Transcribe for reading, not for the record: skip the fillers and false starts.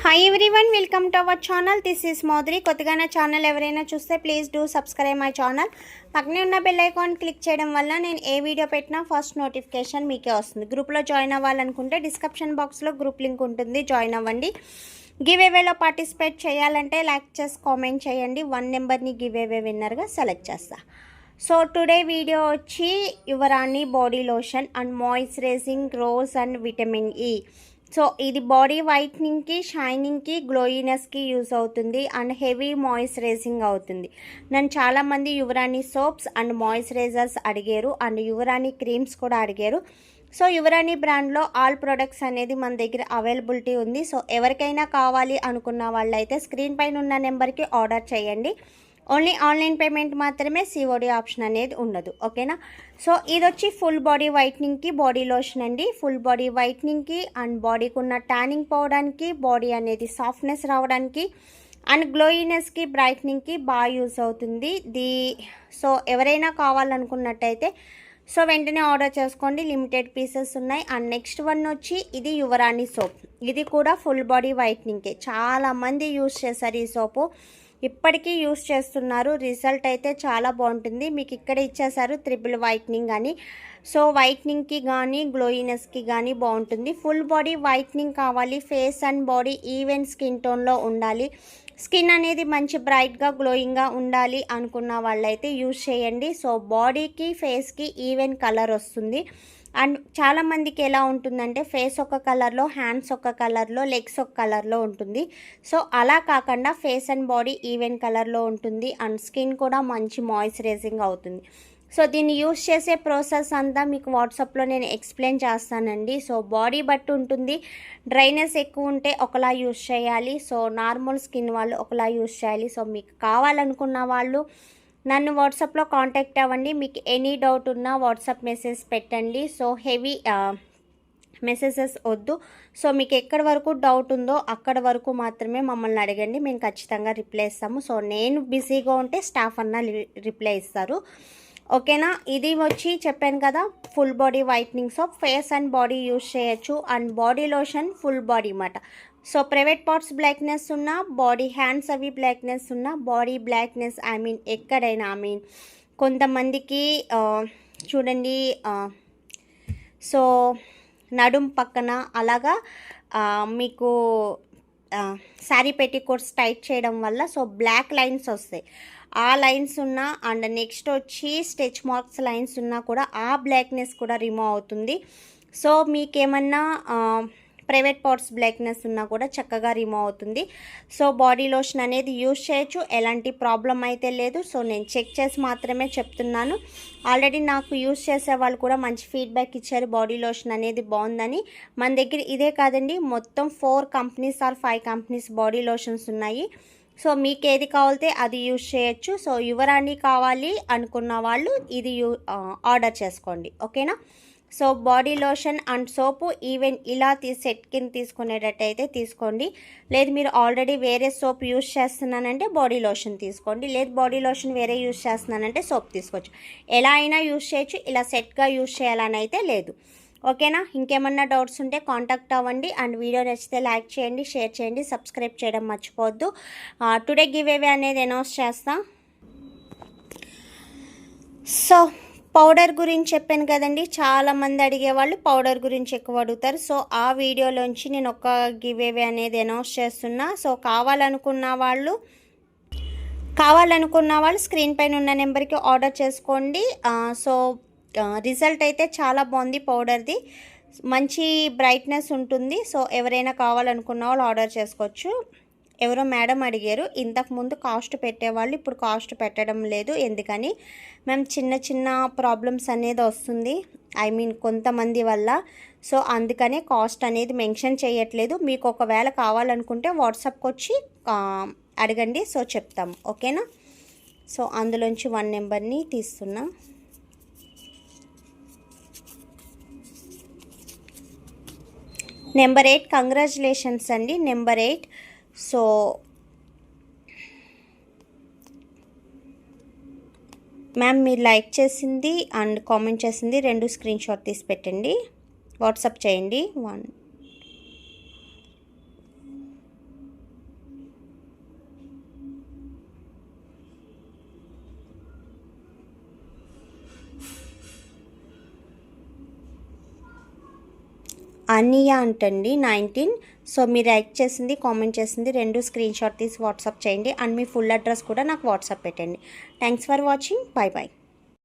Hi everyone, welcome to our channel. This is మోద్రి. కొత్తగా నా ఛానల్ ఎవరైనా చూస్తే please do subscribe my channel. పక్కనే ఉన్న బెల్ ఐకాన్ క్లిక్ చేయడం వల్ల నేను ఏ వీడియో పెట్టినా ఫస్ట్ నోటిఫికేషన్ మీకే వస్తుంది. గ్రూప్లో జాయిన్ అవ్వాలనుకుంటే డిస్క్రిప్షన్ బాక్స్లో గ్రూప్ లింక్ ఉంటుంది, జాయిన్ అవ్వండి. గివ్ అవేలో పార్టిసిపేట్ చేయాలంటే లైక్ చేసి కామెంట్ చేయండి. 1 నెంబర్ని గివ్ అవే విన్నర్గా సెలెక్ట్ చేస్తా. సో టుడే వీడియో వచ్చి Yuvarani body lotion and moisturising rose and vitamin E. So ఇది బాడీ వైట్నింగ్కి, షైనింగ్కి, గ్లోయినెస్కి యూజ్ అవుతుంది అండ్ హెవీ మాయిశ్చరైజింగ్ అవుతుంది. నన్ను చాలామంది యువరాణి సోప్స్ అండ్ మాయిశ్చరైజర్స్ అడిగారు అండ్ యువరాణి క్రీమ్స్ కూడా అడిగారు. సో యువరాణి బ్రాండ్లో ఆల్ ప్రొడక్ట్స్ అనేది మన దగ్గర అవైలబిలిటీ ఉంది. సో ఎవరికైనా కావాలి అనుకున్న వాళ్ళైతే స్క్రీన్ పైన ఉన్న నెంబర్కి ఆర్డర్ చేయండి. ఓన్లీ ఆన్లైన్ పేమెంట్ మాత్రమే, సిఓడి ఆప్షన్ అనేది ఉండదు. ఓకేనా? సో ఇది వచ్చి ఫుల్ బాడీ వైట్నింగ్కి బాడీ లోషన్ అండి. ఫుల్ బాడీ వైట్నింగ్కి అండ్ బాడీకి ఉన్న ట్యానింగ్ పోవడానికి, బాడీ అనేది సాఫ్ట్నెస్ రావడానికి అండ్ గ్లోయినెస్కి, బ్రైట్నింగ్కి బాగా యూజ్ అవుతుంది. సో ఎవరైనా కావాలనుకున్నట్టయితే సో వెంటనే ఆర్డర్ చేసుకోండి. లిమిటెడ్ పీసెస్ ఉన్నాయి. అండ్ నెక్స్ట్ వన్ వచ్చి ఇది యువరాణి సోప్. ఇది కూడా ఫుల్ బాడీ వైట్నింగ్కే. చాలామంది యూజ్ చేశారు ఈ సోపు, ఇప్పటికీ యూస్ చేస్తున్నారు. రిజల్ట్ అయితే చాలా బాగుంటుంది. మీకు ఇక్కడ ఇచ్చేసారు ట్రిపుల్ వైట్నింగ్ అని. సో వైట్నింగ్కి కానీ గ్లోయినెస్కి కానీ బాగుంటుంది. ఫుల్ బాడీ వైట్నింగ్ కావాలి, face and body even skin టోన్లో ఉండాలి, స్కిన్ అనేది మంచి బ్రైట్గా గ్లోయింగ్గా ఉండాలి అనుకున్న వాళ్ళైతే యూజ్ చేయండి. సో బాడీకి ఫేస్కి ఈవెన్ కలర్ వస్తుంది. అండ్ చాలామందికి ఎలా ఉంటుందంటే ఫేస్ ఒక కలర్లో, హ్యాండ్స్ ఒక కలర్లో, లెగ్స్ ఒక కలర్లో ఉంటుంది. సో అలా కాకుండా ఫేస్ అండ్ బాడీ ఈవెన్ కలర్లో ఉంటుంది అండ్ స్కిన్ కూడా మంచి మాయిశ్చరైజింగ్ అవుతుంది. సో దీన్ని యూస్ చేసే ప్రాసెస్ అంతా మీకు వాట్సాప్లో నేను ఎక్స్ప్లెయిన్ చేస్తానండి. సో బాడీ బట్టి ఉంటుంది. డ్రైనెస్ ఎక్కువ ఉంటే ఒకలా యూస్ చేయాలి. సో నార్మల్ స్కిన్ వాళ్ళు ఒకలా యూస్ చేయాలి. సో మీకు కావాలనుకున్న వాళ్ళు నన్ను వాట్సాప్లో కాంటాక్ట్ అవ్వండి. మీకు ఎనీ డౌట్ ఉన్నా వాట్సాప్ మెసేజ్ పెట్టండి. సో హెవీ మెసేజెస్ వద్దు. సో మీకు ఎక్కడి వరకు డౌట్ ఉందో అక్కడ వరకు మాత్రమే మమ్మల్ని అడగండి, మేము ఖచ్చితంగా రిప్లై ఇస్తాము. సో నేను బిజీగా ఉంటే స్టాఫ్ అన్న రిప్లై ఇస్తారు. ఓకేనా? ఇది వచ్చి చెప్పాను కదా, full body whitening soap. Face and body use చేయొచ్చు and body lotion full body అన్నమాట. సో ప్రైవేట్ పార్ట్స్ బ్లాక్నెస్ ఉన్నా, బాడీ హ్యాండ్స్ అవి బ్లాక్నెస్ ఉన్నా, బాడీ బ్లాక్నెస్ ఎక్కడైనా కొంతమందికి చూడండి, సో నడుం పక్కన అలాగా మీకు శారీ పెట్టికోట్స్ టైట్ చేయడం వల్ల సో బ్లాక్ లైన్స్ వస్తాయి. ఆ లైన్స్ ఉన్నా అండ్ నెక్స్ట్ వచ్చి స్టెచ్ మార్క్స్ లైన్స్ ఉన్నా కూడా ఆ బ్లాక్నెస్ కూడా రిమూవ్ అవుతుంది. సో మీకేమన్నా ప్రైవేట్ పార్ట్స్ బ్లాక్నెస్ ఉన్నా కూడా చక్కగా రిమూవ్ అవుతుంది. సో బాడీ లోషన్ అనేది యూజ్ చేయొచ్చు, ఎలాంటి ప్రాబ్లం అయితే లేదు. సో నేను చెక్ చేసి మాత్రమే చెప్తున్నాను. ఆల్రెడీ నాకు యూజ్ చేసే వాళ్ళు కూడా మంచి ఫీడ్బ్యాక్ ఇచ్చారు, బాడీ లోషన్ అనేది బాగుందని. మన దగ్గర ఇదే కాదండి, మొత్తం 4 companies or 5 companies body lotions ఉన్నాయి. సో మీకు ఏది కావాలితే అది యూజ్ చేయొచ్చు. సో యువరాణి కావాలి అనుకున్న వాళ్ళు ఇది ఆర్డర్ చేసుకోండి. ఓకేనా? So body lotion and soap even ఇలా సెట్ కింద తీసుకునేటట్టయితే తీసుకోండి. లేదు మీరు ఆల్రెడీ వేరే సోప్ యూజ్ చేస్తున్నానంటే బాడీ లోషన్ తీసుకోండి. లేదు బాడీ లోషన్ వేరే యూజ్ చేస్తున్నానంటే సోప్ తీసుకోవచ్చు. ఎలా అయినా యూజ్ చేయొచ్చు, ఇలా సెట్గా యూజ్ చేయాలని అయితే లేదు. ఓకేనా? ఇంకేమన్నా డౌట్స్ ఉంటే కాంటాక్ట్ అవ్వండి అండ్ వీడియో నచ్చితే లైక్ చేయండి, షేర్ చేయండి, సబ్స్క్రైబ్ చేయడం మర్చిపోవద్దు. టుడే గివ్ అవే అనేది అనౌన్స్ చేస్తా. సో పౌడర్ గురించి చెప్పాను కదండి, చాలామంది అడిగేవాళ్ళు పౌడర్ గురించి ఎక్కువ అడుగుతారు. సో ఆ వీడియోలోంచి నేను ఒక గివ్ అవే అనేది అనౌన్స్ చేస్తున్నా. సో కావాలనుకున్న వాళ్ళు స్క్రీన్ పైన ఉన్న నెంబర్కి ఆర్డర్ చేసుకోండి. సో రిజల్ట్ అయితే చాలా బాగుంది. పౌడర్ది మంచి బ్రైట్నెస్ ఉంటుంది. సో ఎవరైనా కావాలనుకున్న వాళ్ళు ఆర్డర్ చేసుకోవచ్చు. ఎవరో మేడం అడిగారు, ఇంతకుముందు కాస్ట్ పెట్టేవాళ్ళు ఇప్పుడు కాస్ట్ పెట్టడం లేదు. ఎందుకని మేము చిన్న ప్రాబ్లమ్స్ అనేది వస్తుంది, కొంతమంది వల్ల. సో అందుకనే కాస్ట్ అనేది మెన్షన్ చేయట్లేదు. మీకు ఒకవేళ కావాలనుకుంటే వాట్సాప్కి వచ్చి అడగండి, సో చెప్తాం. ఓకేనా? సో అందులోంచి 1 నెంబర్ని తీస్తున్నా. నెంబర్ 8. కంగ్రాచులేషన్స్ అండి, నెంబర్ 8. సో మ్యామ్ మీరు లైక్ చేసింది అండ్ కామెంట్ చేసింది 2 స్క్రీన్ షాట్ తీసి పెట్టండి, వాట్సాప్ చేయండి. అనియా అంటండి 19. సో మీరు లైక్ చేసింది, కామెంట్ చేసింది రెండు స్క్రీన్ షాట్ తీసి వాట్సాప్ చేయండి. అండ్ మీ ఫుల్ అడ్రస్ కూడా నాకు వాట్సాప్ పెట్టండి. Thanks for watching. Bye bye.